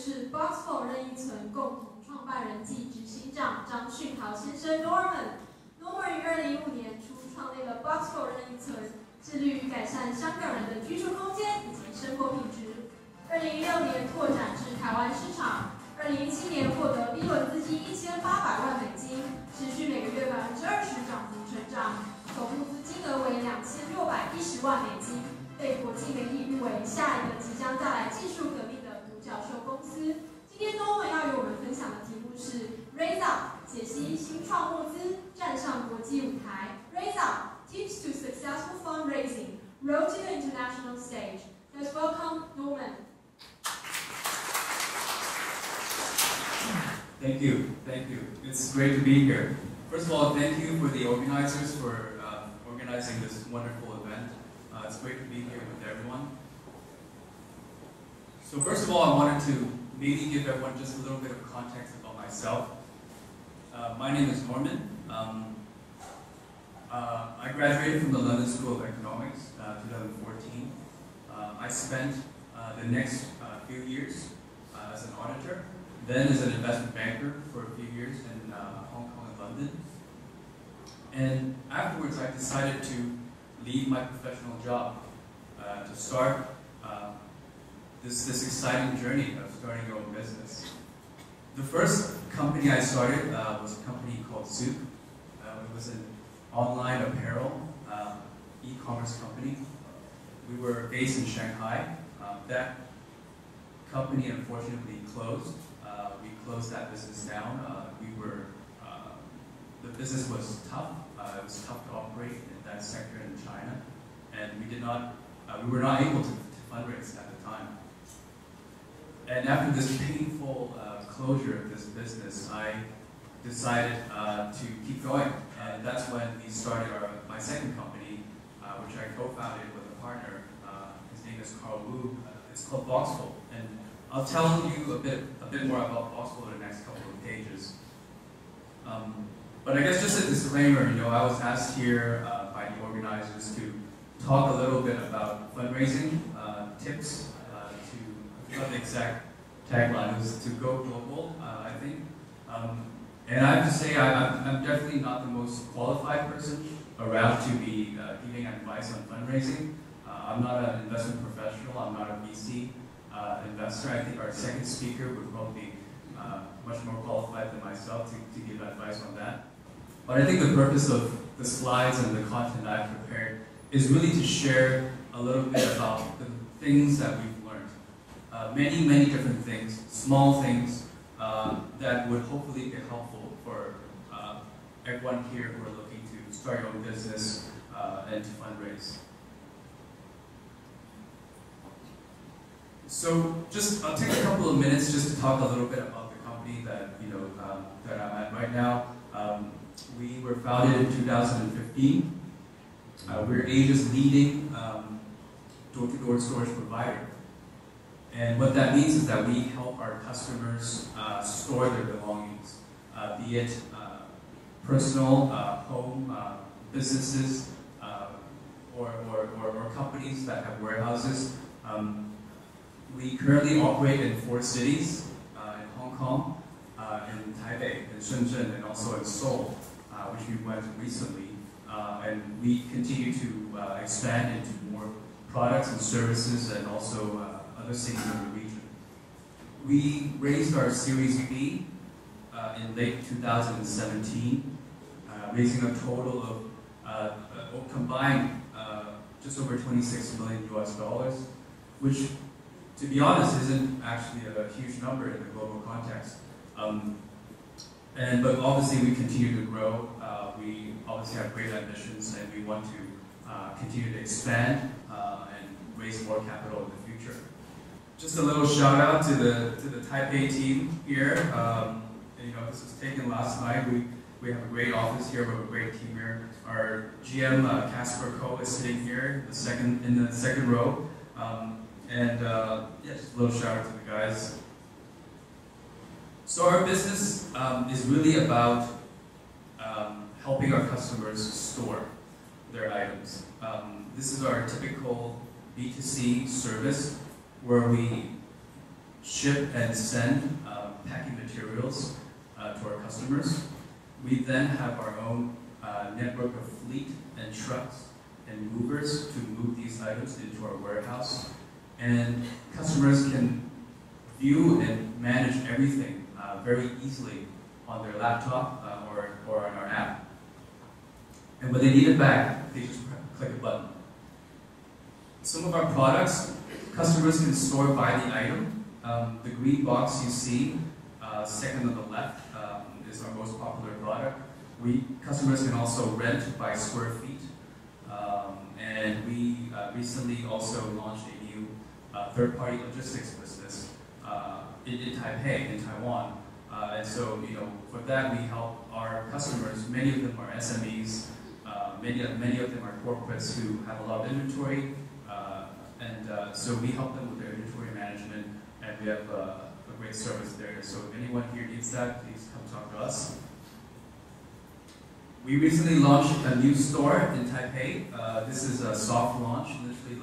是 Boxful 任意存共同创办人暨执行长张训豪先生 Norman。Norman 于2015年初创立了 Boxful 任意存，致力于改善香港人的居住空间以及生活品质。2016年拓展至台湾市场，2017年获得 B 轮资金1800万美金，持续每个月20%涨幅成长，总募资金额为2610万美金，被国际媒体誉为下一个即将带来技术革命的独角兽公司。今天Norman要与我们分享的题目是 Raise Up 解析新创募资，站上国际舞台。Raise Up Tips to Successful Fundraising, Road to the International Stage. Let's welcome Norman. Thank you. It's great to be here. First of all, thank you for the organizers for organizing this wonderful event. It's great to be here with everyone. So first of all, I wanted to maybe give everyone just a little bit of context about myself. My name is Norman. I graduated from the London School of Economics, 2014. I spent the next few years as an auditor, then as an investment banker for a few years in Hong Kong and London. And afterwards, I decided to leave my professional job to start this exciting journey of starting your own business. The first company I started was a company called Soup. It was an online apparel e-commerce company. We were based in Shanghai. That company unfortunately closed. We closed that business down. The business was tough. It was tough to operate in that sector in China, and we were not able to fundraise at the time. And after this painful closure of this business, I decided to keep going, and that's when we started my second company, which I co-founded with a partner. His name is Carl Wu. It's called Boxful, and I'll tell you a bit more about Boxful in the next couple of pages. But I guess just a disclaimer, I was asked here by the organizers to talk a little bit about fundraising tips. I forgot the exact tagline. It was to go global, I think. And I have to say, I'm definitely not the most qualified person around to be giving advice on fundraising. I'm not an investment professional. I'm not a VC investor. I think our second speaker would probably be much more qualified than myself to give advice on that. But I think the purpose of the slides and the content I've prepared is really to share a little bit about the things that we've learned. Many different things, small things, that would hopefully be helpful for everyone here who are looking to start your own business and to fundraise. So I'll take a couple of minutes just to talk a little bit about the company that that I'm at right now. We were founded in 2015. We're Asia's leading door-to-door storage provider. And what that means is that we help our customers store their belongings, be it personal, home, businesses, or companies that have warehouses. We currently operate in 4 cities, in Hong Kong, in Taipei, in Shenzhen, and also in Seoul, which we went recently. And we continue to expand into more products and services and also other cities in the region. We raised our Series B in late 2017, raising a total of combined just over $26 million US, which, to be honest, isn't actually a huge number in the global context. But obviously we continue to grow. We obviously have great ambitions, and we want to continue to expand and raise more capital in the future. Just a little shout out to the Taipei team here. This was taken last night. We have a great office here. We have a great team here. Our GM Casper Ko is sitting here, in the second row. Just a little shout out to the guys. So our business is really about helping our customers store their items. This is our typical B2C service, where we ship and send packing materials to our customers. We then have our own network of fleet and trucks and movers to move these items into our warehouse. And customers can view and manage everything very easily on their laptop or on our app. And when they need it back, they just click a button. Some of our products, customers can store by the item. The green box you see, second on the left, is our most popular product. Customers can also rent by square feet. And we recently also launched a new third-party logistics business in Taipei, in Taiwan. And so, for that we help our customers. Many of them are SMEs. Many of them are corporates who have a lot of inventory. So we help them with their inventory management, and we have a great service there. So if anyone here needs that, please come talk to us. We recently launched a new store in Taipei. This is a soft launch, literally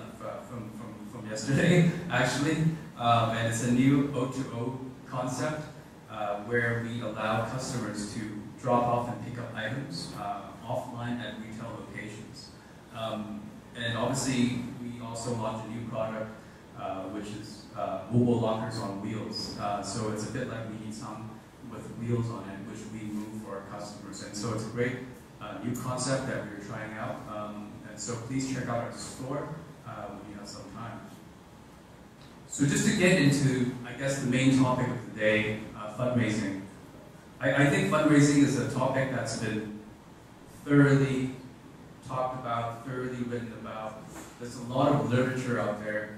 from yesterday, actually. And it's a new O2O concept where we allow customers to drop off and pick up items offline at retail locations. And obviously, we also launched a new product, which is mobile lockers on wheels. So it's a bit like Weedsong with wheels on it, which we move for our customers. And so it's a great new concept that we're trying out. And so please check out our store when you have some time. So just to get into, I guess, the main topic of the day, fundraising. I think fundraising is a topic that's been thoroughly talked about, thoroughly written about. There's a lot of literature out there.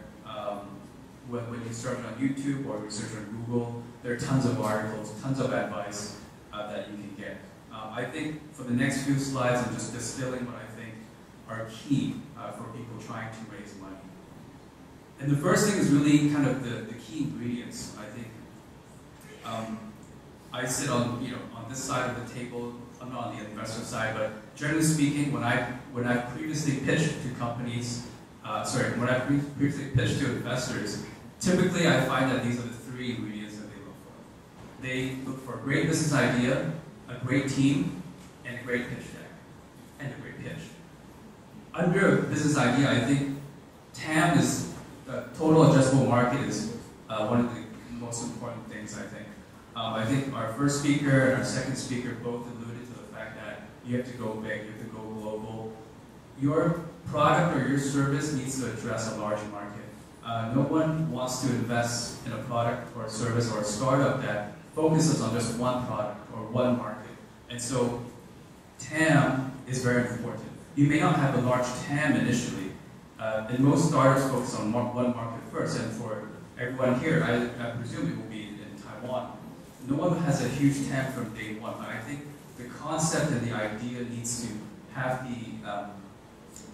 When you search on YouTube or you search on Google, there are tons of articles, tons of advice that you can get. I think for the next few slides, I'm just distilling what I think are key for people trying to raise money. And the first thing is really kind of the key ingredients, I think. I sit on this side of the table. I'm not on the investor side, but generally speaking, when I previously pitched to companies, when I previously pitched to investors, typically I find that these are the three ingredients that they look for. They look for a great business idea, a great team, and a great pitch deck, and a great pitch. Under a business idea, I think TAM is the total addressable market is one of the most important things, I think. I think our first speaker and our second speaker both alluded to the fact that you have to go big, you have to go global. Your product or your service needs to address a large market. No one wants to invest in a product or a service or a startup that focuses on just one product or one market. And so TAM is very important. You may not have a large TAM initially. And most startups focus on one market first. And for everyone here, I presume it will be in Taiwan. No one has a huge TAM from day one, but I think the concept and the idea needs to have the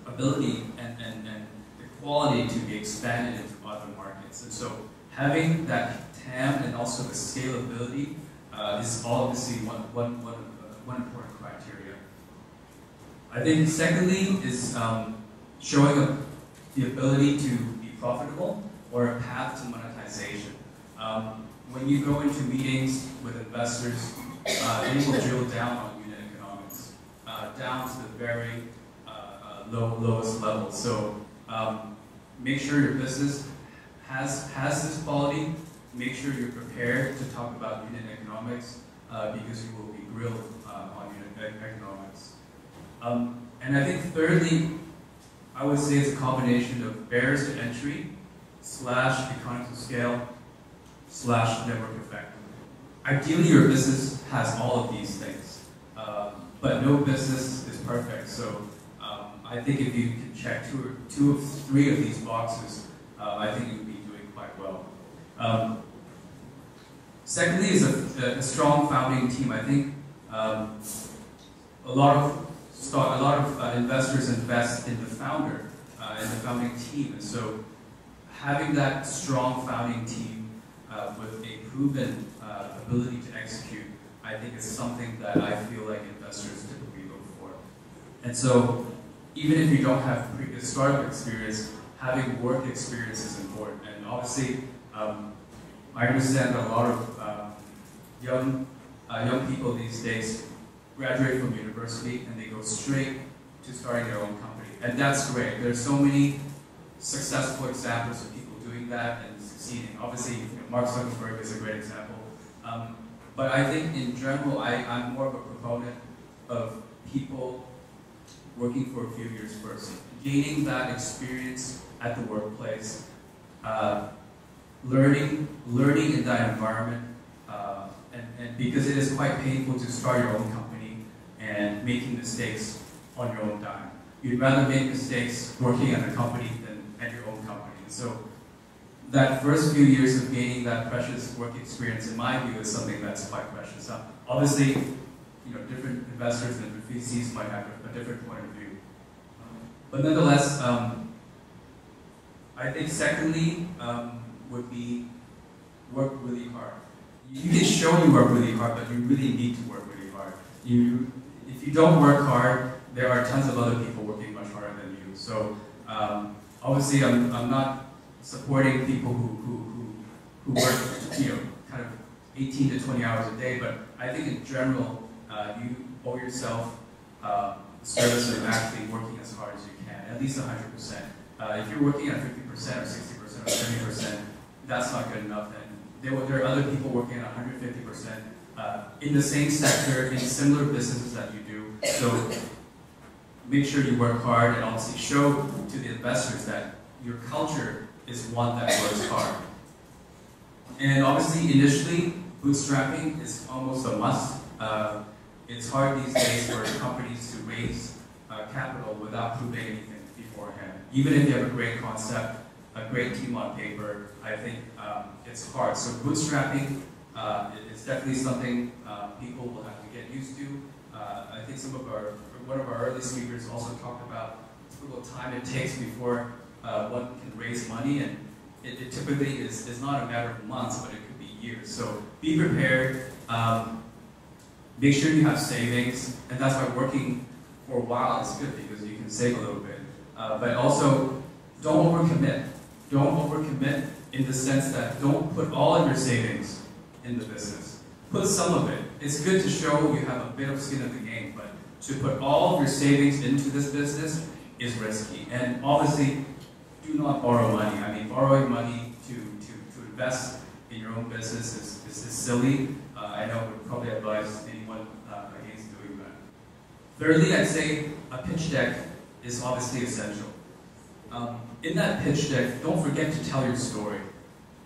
ability and the quality to be expanded into other markets. And so having that TAM and also the scalability is obviously one important criteria. I think secondly is showing the ability to be profitable or a path to monetization. When you go into meetings with investors, they will drill down on unit economics, down to the very lowest level. So make sure your business has this quality. Make sure you're prepared to talk about unit economics because you will be grilled on unit economics. And I think thirdly, I would say it's a combination of barriers to entry / economies of scale / network effect. Ideally, your business has all of these things, but no business is perfect. So I think if you can check two of three of these boxes, I think you'll be doing quite well. Secondly is a strong founding team. I think a lot of investors invest in the founder and the founding team, and so having that strong founding team with a proven ability to execute, I think is something that I feel like investors typically look for. And so, even if you don't have previous startup experience, having work experience is important. And obviously, I understand that a lot of young people these days graduate from university and they go straight to starting their own company. And that's great. There's so many successful examples of people doing that and succeeding. Obviously, Mark Zuckerberg is a great example. But I think in general, I'm more of a proponent of people working for a few years first, gaining that experience at the workplace, learning in that environment, and because it is quite painful to start your own company and making mistakes on your own dime. You'd rather make mistakes working at a company than at your own company. And so that first few years of gaining that precious work experience, in my view, is something that's quite precious. Obviously, different investors and different VCs might have a different point of view. But nonetheless, I think secondly would be work really hard. You can show you work really hard, but you really need to work really hard. If you don't work hard, there are tons of other people working much harder than you. So obviously, I'm not supporting people who work kind of 18 to 20 hours a day, but I think in general, you owe yourself service of actually working as hard as you can, at least 100%. If you're working at 50% or 60% or 70%, that's not good enough. And there are other people working at 150% in the same sector, in similar businesses that you do. So make sure you work hard and obviously show to the investors that your culture is one that works hard. And obviously, initially, bootstrapping is almost a must. It's hard these days for companies to raise capital without proving anything beforehand. Even if you have a great concept, a great team on paper, I think it's hard. So bootstrapping is definitely something people will have to get used to. I think one of our early speakers also talked about the typical time it takes before one can raise money, and it typically is not a matter of months, but it could be years. So be prepared. Make sure you have savings, and that's why working for a while is good, because you can save a little bit. But also, don't overcommit. Don't overcommit in the sense that don't put all of your savings in the business. Put some of it. It's good to show you have a bit of skin in the game, but to put all of your savings into this business is risky. And obviously, do not borrow money. I mean, borrowing money to invest in your own business is silly. I know would probably advise anyone against doing that. Thirdly, I'd say a pitch deck is obviously essential. In that pitch deck, don't forget to tell your story.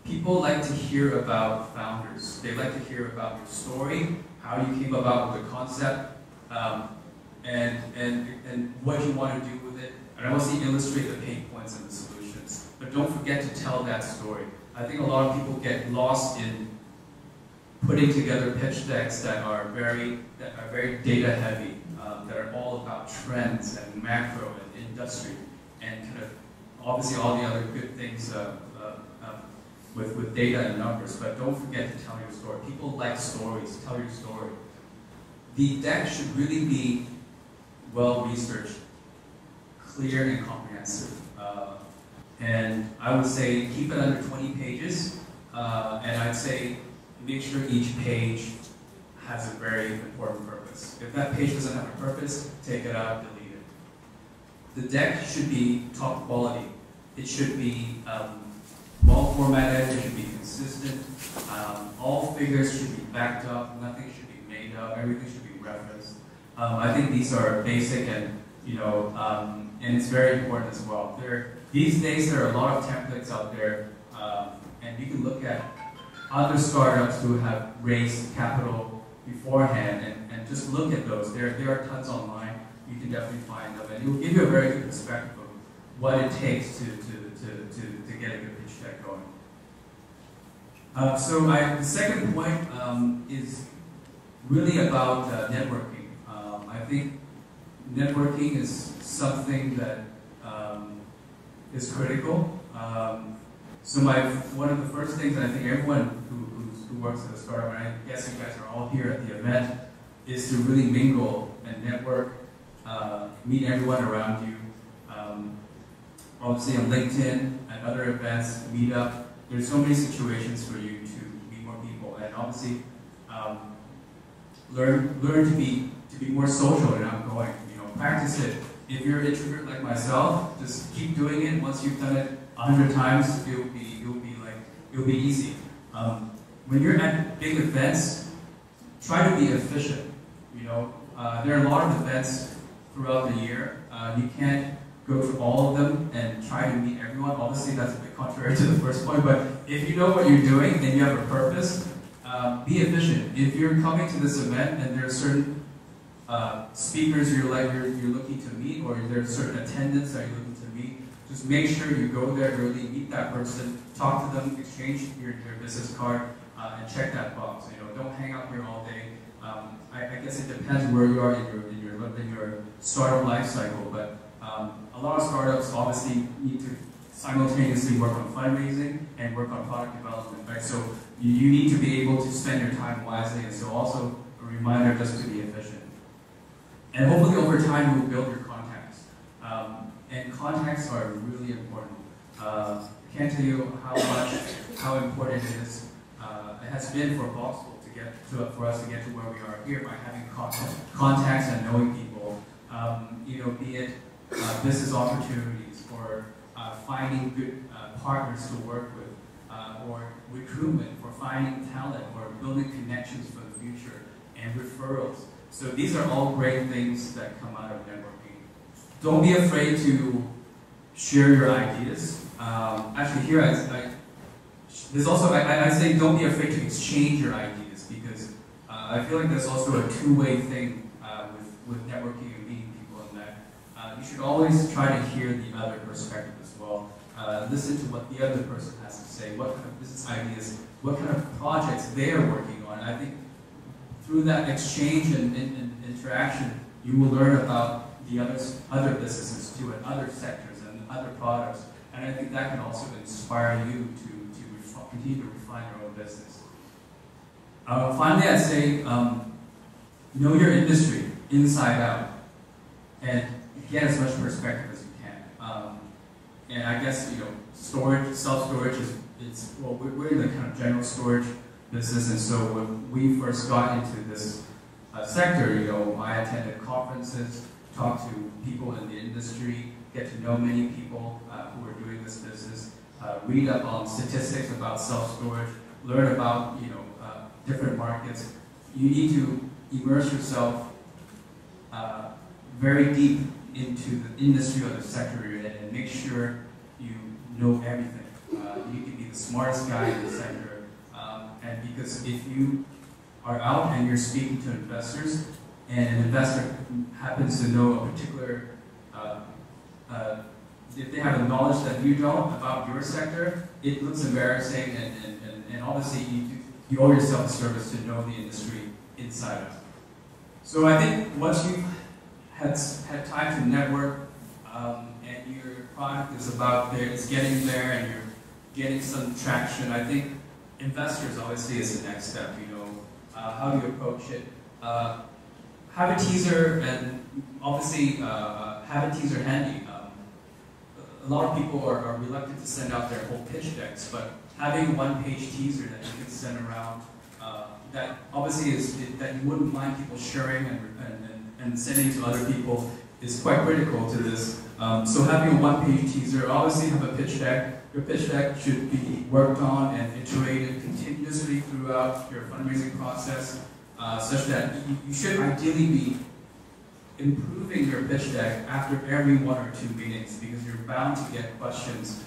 People like to hear about founders. They like to hear about your story, how you came about with the concept, and what you want to do with it. And obviously illustrate the pain points and the solutions. But don't forget to tell that story. I think a lot of people get lost in putting together pitch decks that are very data heavy, that are all about trends and macro and industry, and kind of obviously all the other good things with data and numbers. But don't forget to tell your story. People like stories. Tell your story. The deck should really be well researched, clear and comprehensive. And I would say keep it under 20 pages, and I'd say make sure each page has a very important purpose. If that page doesn't have a purpose, take it out, delete it. The deck should be top quality. It should be well formatted, it should be consistent. All figures should be backed up, nothing should be made up, everything should be referenced. I think these are basic, and and it's very important as well. These days there are a lot of templates out there, and you can look at other startups who have raised capital beforehand, and just look at those. There are tons online. You can definitely find them, and it will give you a very good perspective of what it takes to get a good pitch deck going. So the second point is really about networking. I think networking is something that is critical. So one of the first things that I think everyone who works at a startup, and I guess you guys are all here at the event, is to really mingle and network, meet everyone around you. Obviously on LinkedIn, at other events, Meetup, there's so many situations for you to obviously learn to be more social and outgoing. You know, practice it. If you're an introvert like myself, just keep doing it. Once you've done it 100 times, it'll be easy. When you're at big events, try to be efficient. You know, there are a lot of events throughout the year. You can't go to all of them and try to meet everyone. Obviously, that's a bit contrary to the first point, but if you know what you're doing and you have a purpose, be efficient. If you're coming to this event and there are certain speakers you're looking to meet, or there's certain attendants that you're looking to meet, just make sure you go there early, meet that person, talk to them, exchange your business card, and check that box. You know, don't hang out here all day. I guess it depends where you are in your startup life cycle, but a lot of startups obviously need to simultaneously work on fundraising and work on product development, right? So you need to be able to spend your time wisely, and so also a reminder just to be efficient. And hopefully over time you will build your contacts. And contacts are really important. I can't tell you how important it is. It has been for Boxful for us to get to where we are here by having contacts and knowing people. You know, be it business opportunities, or finding good partners to work with, or recruitment, for finding talent, or building connections for the future, and referrals. So these are all great things that come out of networking. Don't be afraid to share your ideas. Actually, here I say don't be afraid to exchange your ideas, because I feel like there's also a two-way thing with networking and meeting people, in that you should always try to hear the other perspective as well. Listen to what the other person has to say, what kind of business ideas, what kind of projects they are working on. I think through that exchange and interaction, you will learn about the other businesses too, and other sectors and other products. And I think that can also inspire you to continue to refine your own business. Finally, I'd say know your industry inside out, and get as much perspective as you can. And I guess, you know, storage, self-storage well, we're in the kind of general storage business, and so when we first got into this sector, you know, I attended conferences, talked to people in the industry, get to know many people who are doing this business, read up on statistics about self-storage, learn about, you know, different markets. You need to immerse yourself very deep into the industry or the sector you're in, and make sure you know everything. You can be the smartest guy in the sector, and because if you are out and you're speaking to investors, and an investor happens to know a particular, if they have a knowledge that you don't about your sector, it looks embarrassing, and obviously you owe yourself a service to know the industry inside out. So I think once you've had time to network, and your product is it's getting there, and you're getting some traction, I think investors obviously is the next step. You know, how do you approach it? Have a teaser, and obviously have a teaser handy. A lot of people are reluctant to send out their whole pitch decks, but having a one-page teaser that you can send around, that obviously that you wouldn't mind people sharing and sending to other people, is quite critical to this. So having a one-page teaser, obviously have a pitch deck. Your pitch deck should be worked on and iterated continuously throughout your fundraising process, such that you should ideally be improving your pitch deck after every 1 or 2 meetings, because you're bound to get questions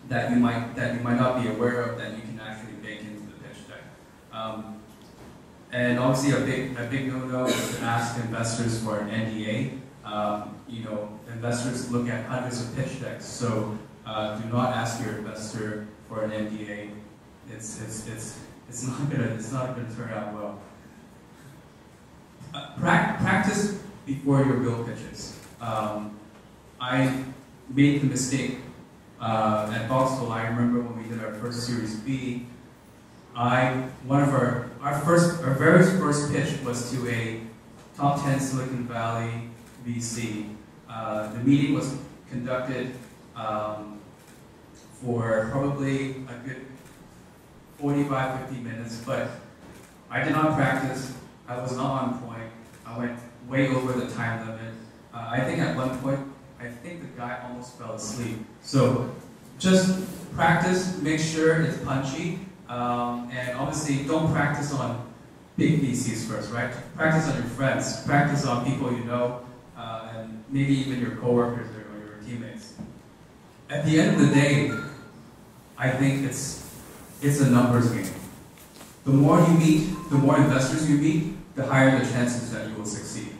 that you might not be aware of that you can actually bake into the pitch deck. And obviously a big no-no is to ask investors for an NDA. You know, investors look at hundreds of pitch decks, so do not ask your investor for an NDA. It's not gonna turn out well. Practice before your real pitches. I made the mistake at Boxful. I remember when we did our first Series B. Our very first pitch was to a top 10 Silicon Valley VC. The meeting was conducted for probably a good 45, 50 minutes, but I did not practice. I was not on point. I went way over the time limit. I think at one point, I think the guy almost fell asleep. So just practice, make sure it's punchy, and obviously don't practice on big VCs first, right? Practice on your friends, practice on people you know, and maybe even your coworkers or your teammates. At the end of the day, I think it's a numbers game. The more you meet, the more investors you meet, the higher the chances that you will succeed.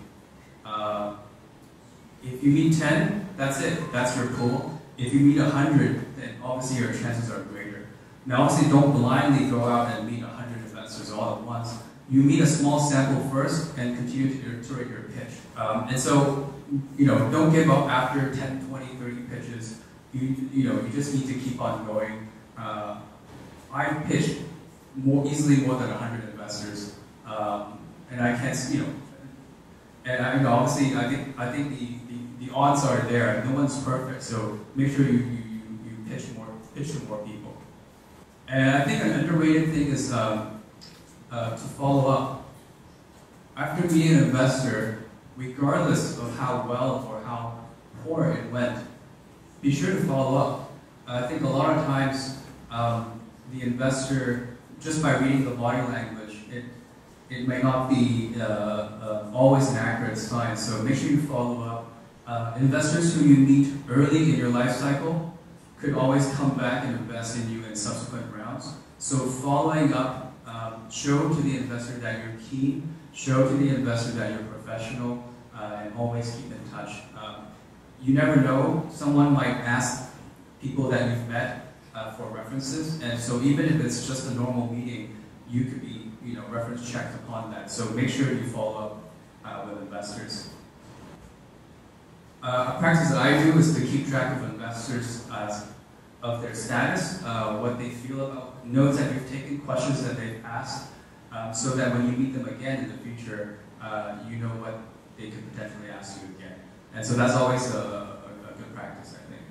If you meet 10, that's it. That's your pool. If you meet 100, then obviously your chances are greater. Now, obviously, don't blindly go out and meet 100 investors all at once. You meet a small sample first and continue to iterate your pitch. And so, don't give up after 10, 20, 30 pitches. You just need to keep on going. I pitched easily more than 100 investors, and I can't, and obviously I think the odds are there. No one's perfect, so make sure you pitch to more people. And I think an underrated thing is to follow up. After meeting an investor, regardless of how well or how poor it went, be sure to follow up. I think a lot of times the investor, just by reading the body language, it may not be always an accurate sign. So make sure you follow up. Investors who you meet early in your life cycle could always come back and invest in you in subsequent rounds. So following up, show to the investor that you're keen, show to the investor that you're professional, and always keep in touch. You never know, someone might ask people that you've met for references, and so even if it's just a normal meeting, you could be reference checked upon that. So make sure you follow up with investors. A practice that I do is to keep track of investors of their status, what they feel about notes that you've taken, questions that they've asked, so that when you meet them again in the future, you know what they could potentially ask you again. And so that's always a good practice, I think.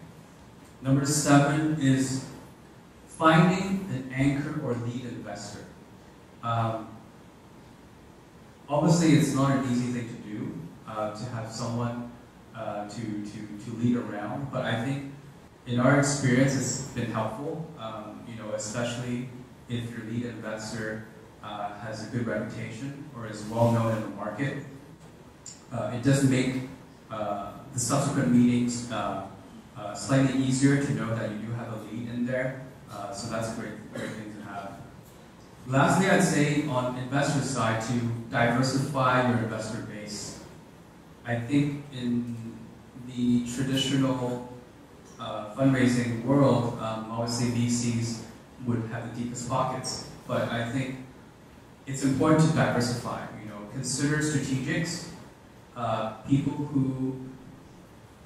Number 7 is finding an anchor or lead investor. Obviously, it's not an easy thing to do, to have someone to lead around, but I think in our experience it's been helpful, especially if your lead investor has a good reputation or is well known in the market. It does make the subsequent meetings slightly easier to know that you do have a lead in there, so that's a great thing to have. Lastly, I'd say on investor side to diversify your investor base. I think in the traditional fundraising world, obviously VCs would have the deepest pockets, but I think it's important to diversify. Consider strategics, people who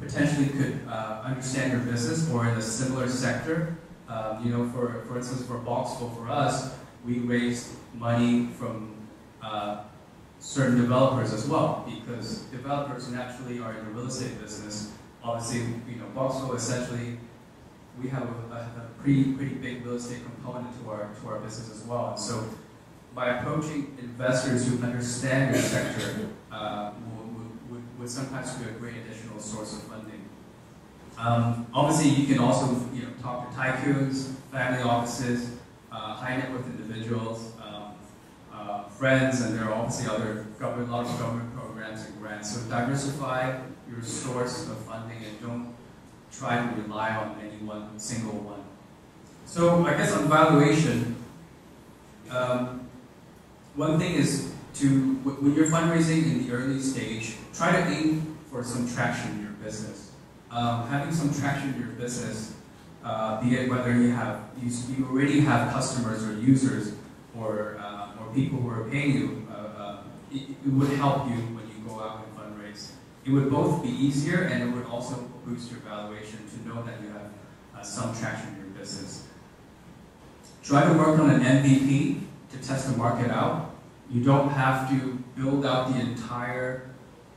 potentially could understand your business or in a similar sector. For instance, for Boxful, for us, we raised money from certain developers as well, because developers naturally are in the real estate business. Obviously, Boxful essentially, we have a pretty big real estate component to our business as well. And so, by approaching investors who understand your sector, would sometimes be a great additional source of funding. Obviously, you can also talk to tycoons, family offices, high net worth individuals, friends, and there are obviously a lot of government programs and grants. So diversify your source of funding and don't try to rely on any one single one. So I guess on valuation, one thing is when you're fundraising in the early stage, try to aim for some traction in your business. Having some traction in your business, be it whether you already have customers or users or people who are paying you, it would help you when you go out and fundraise. It would both be easier and it would also boost your valuation to know that you have some traction in your business. Try to work on an MVP to test the market out. You don't have to build out the entire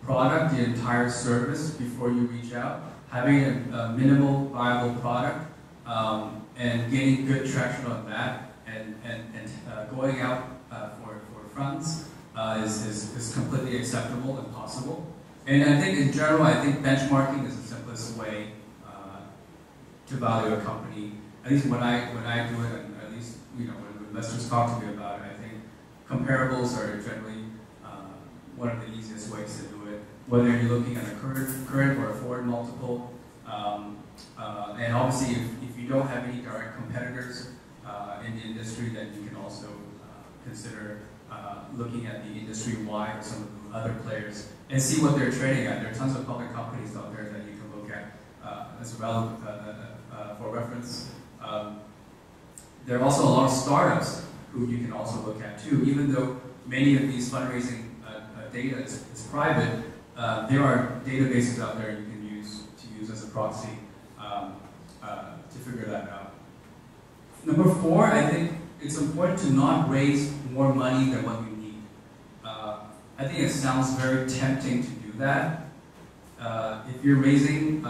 product, the entire service before you reach out. Having a minimal viable product and gaining good traction on that and going out for funds is completely acceptable and possible. And I think in general, I think benchmarking is the simplest way to value a company. At least when I do it, and at least when investors talk to me about it, I think comparables are generally one of the easiest ways to do it. Whether you're looking at a current or a forward multiple, and obviously if you don't have any direct competitors in the industry, then you can also consider looking at the industry-wide or some of the other players and see what they're trading at. There are tons of public companies out there that you can look at as relevant for reference. There are also a lot of startups who you can also look at too. Even though many of these fundraising data is private, there are databases out there you can use as a proxy to figure that out. Number 4, I think it's important to not raise more money than what you need. I think it sounds very tempting to do that. If you're raising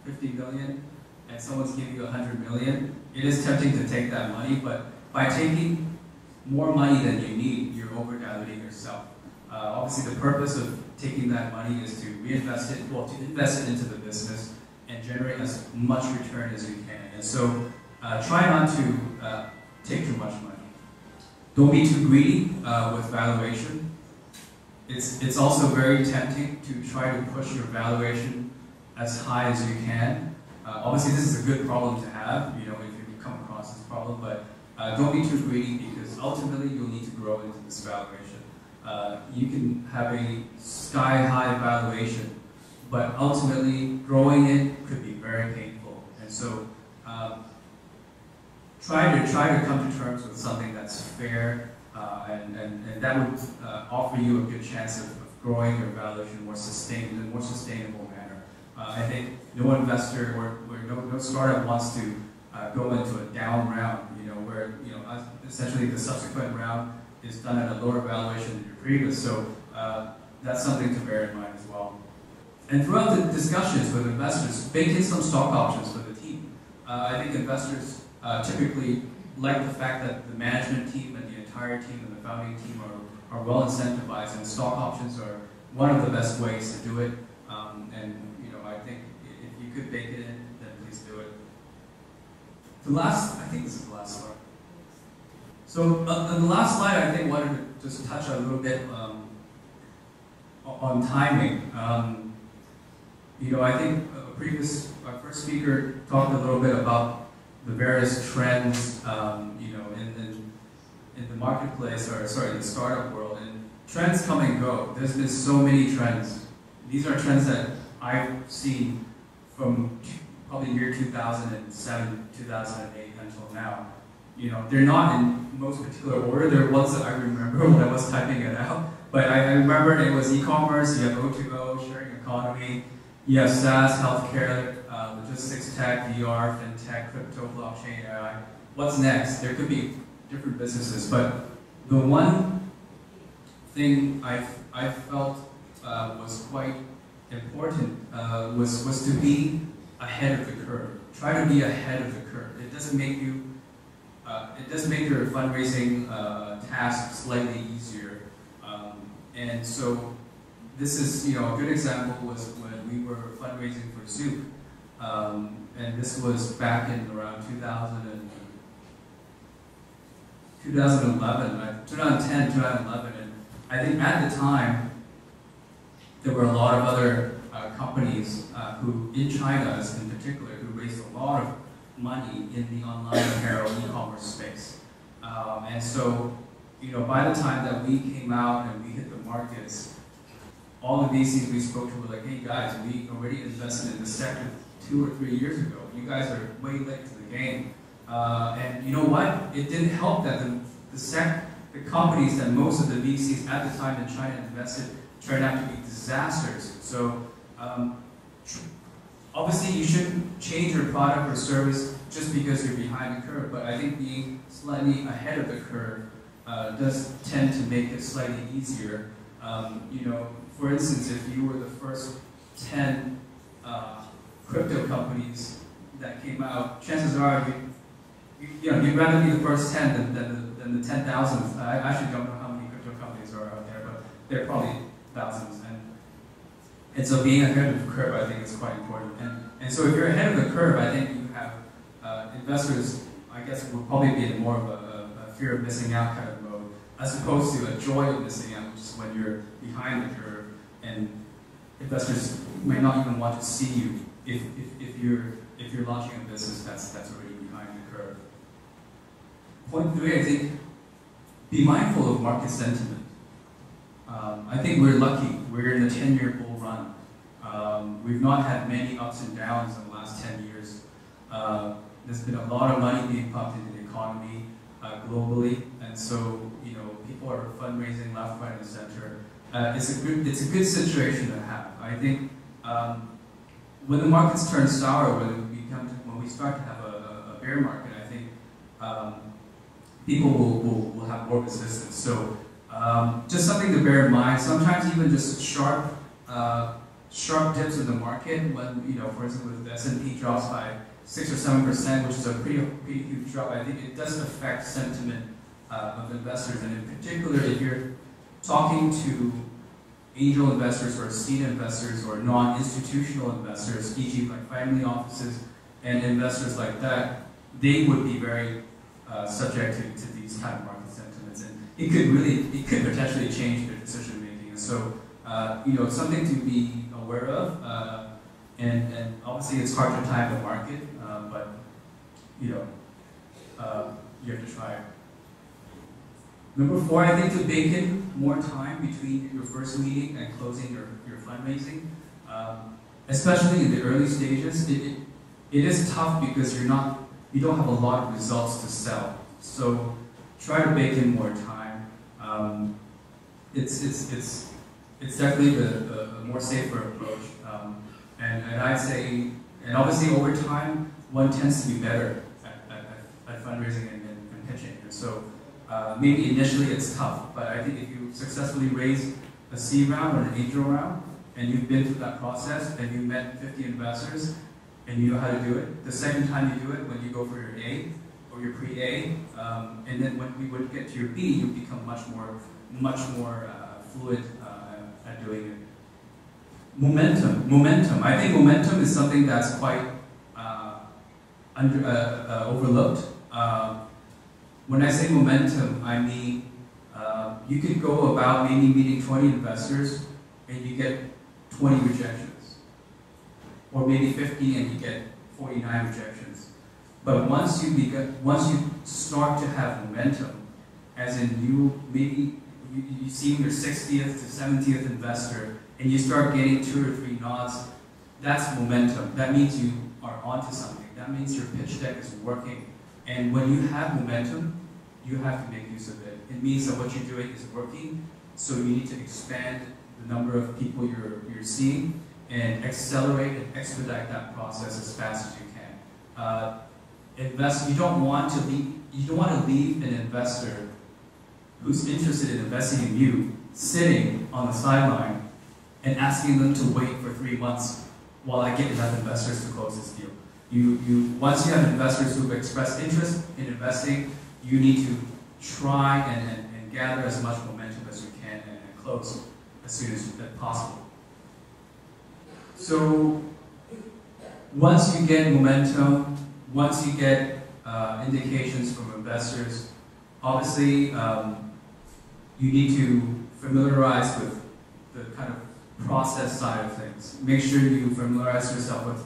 50 million and someone's giving you 100 million, it is tempting to take that money, but by taking more money than you need, you're over-diluting yourself. Obviously, the purpose of taking that money is to reinvest it, well, to invest it into the business and generate as much return as you can. And so, try not to take too much money. Don't be too greedy with valuation. It's also very tempting to try to push your valuation as high as you can. Obviously, this is a good problem to have, if you come across this problem, but don't be too greedy because ultimately you'll need to grow into this valuation. You can have a sky-high valuation, but ultimately growing it could be very painful. And so try to come to terms with something that's fair, and that would offer you a good chance of growing your valuation in a more sustainable manner. I think no investor or no startup wants to go into a down round, where essentially the subsequent round is done at a lower valuation than your previous. So that's something to bear in mind as well. And throughout the discussions with investors, bake in some stock options for the team. I think investors typically like the fact that the management team and the entire team and the founding team are well incentivized, and stock options are one of the best ways to do it. I think if you could bake it in, then please do it. I think this is the last slide. So on the last slide, I think I wanted to just touch a little bit on timing. I think our first speaker talked a little bit about the various trends, in the marketplace, in the startup world. And trends come and go. There's been so many trends. These are trends that I've seen from probably year 2007, 2008 until now. They're not in most particular order. They're ones that I remember when I was typing it out. But I remember it was e-commerce, you have O2O, sharing economy, you have SaaS, healthcare, logistics tech, VR, fintech, crypto, blockchain, AI. What's next? There could be different businesses, but the one thing I felt was quite important was to be ahead of the curve. Try to be ahead of the curve. It does make your fundraising task slightly easier. And so this is, a good example was when we were fundraising for Soup. And this was back in around 2010, 2011. And I think at the time, there were a lot of other companies who, in China in particular, who raised a lot of money in the online apparel e-commerce space. And so, by the time that we came out and we hit the markets, all the VCs we spoke to were like, hey guys, we already invested in this sector 2 or 3 years ago. You guys are way late to the game. And you know what? It didn't help that the companies that most of the VCs at the time in China invested turned out to be disasters. So obviously you shouldn't change your product or service just because you're behind the curve, but I think being slightly ahead of the curve does tend to make it slightly easier. For instance, if you were the first 10 crypto companies that came out, chances are you'd rather be the first 10 than the 10,000th. I actually don't know how many crypto companies are out there, but they're probably thousands. And so being ahead of the curve, I think, is quite important. And so if you're ahead of the curve, I think you have investors, I guess, will probably be in more of a fear of missing out kind of mode, as opposed to a joy of missing out, which is when you're behind the curve, and investors may not even want to see you if you're launching a business that's already behind the curve. Point 3, I think, be mindful of market sentiment. I think we're lucky. We're in a 10-year bull run. We've not had many ups and downs in the last 10 years. There's been a lot of money being pumped into the economy globally, and so people are fundraising left, right, and center. It's a good situation to have. I think when the markets turn sour, when we start to have a bear market, I think people will have more resistance. So just something to bear in mind. Sometimes even just sharp dips in the market, when for instance, with the S&P drops by 6 or 7%, which is a pretty huge drop, I think it does affect sentiment of investors, and in particular, if you're talking to angel investors or seed investors or non-institutional investors, e.g. like family offices and investors like that, they would be very subject to these kind of market sentiments, and it could potentially change their decision making. And so, something to be aware of, and obviously it's hard to time the market, but you have to try. Number 4, I think, to bake in more time between your first meeting and closing your fundraising, especially in the early stages. It is tough because you don't have a lot of results to sell. So try to bake in more time. It's definitely the more safer approach. And I'd say, and obviously over time, one tends to be better at fundraising and pitching. And so maybe initially it's tough, but I think if you successfully raise a seed round or an angel round, and you've been through that process, and you met 50 investors, and you know how to do it, the second time you do it, when you go for your A or your pre-A, and then when we would get to your B, you become much more fluid at doing it. Momentum. I think momentum is something that's quite overlooked. When I say momentum, I mean you could go about maybe meeting 20 investors and you get 20 rejections, or maybe 50 and you get 49 rejections. But once you start to have momentum, as in you see your 60th to 70th investor, and you start getting 2 or 3 nods, that's momentum. That means you are onto something. That means your pitch deck is working. And when you have momentum, you have to make use of it. It means that what you're doing is working, so you need to expand the number of people you're seeing and accelerate and expedite that process as fast as you can. You don't want to leave an investor who's interested in investing in you sitting on the sideline and asking them to wait for 3 months while I get enough investors to close this deal. Once you have investors who've expressed interest in investing, you need to try and gather as much momentum as you can and close as soon as possible. So once you get momentum, once you get indications from investors, obviously you need to familiarize with the kind of process side of things. Make sure you familiarize yourself with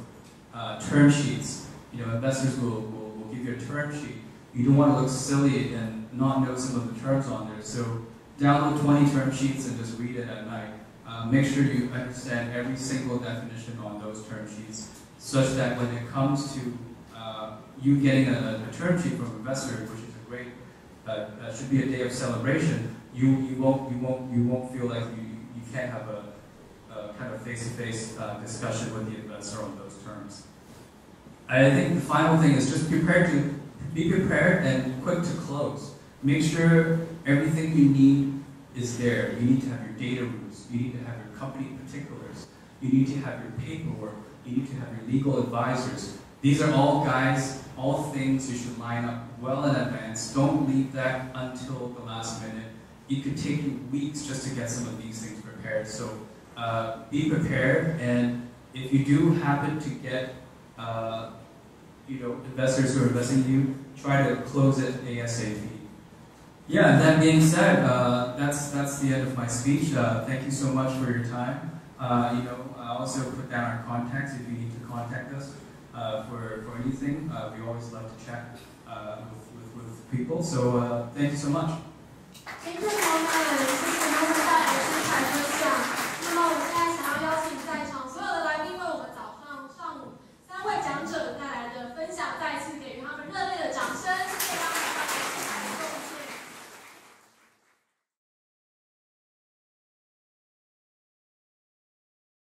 term sheets. Investors will give you a term sheet. You don't want to look silly and not know some of the terms on there. So download 20 term sheets and just read it at night. Make sure you understand every single definition on those term sheets, such that when it comes to you getting a term sheet from an investor, which is a great, should be a day of celebration, you won't feel like you can't have a kind of face-to-face discussion with the investor on those terms. I think the final thing is just be prepared and quick to close. Make sure everything you need is there. You need to have your data rooms. You need to have your company particulars. You need to have your paperwork. You need to have your legal advisors. These are all guys all things you should line up well in advance. Don't leave that until the last minute. It could take you weeks just to get some of these things prepared. So be prepared, and if you do happen to get investors who are investing in you, try to close it ASAP. Yeah, that being said, that's the end of my speech. Thank you so much for your time. I also put down our contacts if you need to contact us for anything. We always love to chat with people. So thank you so much. 谢谢朋友们。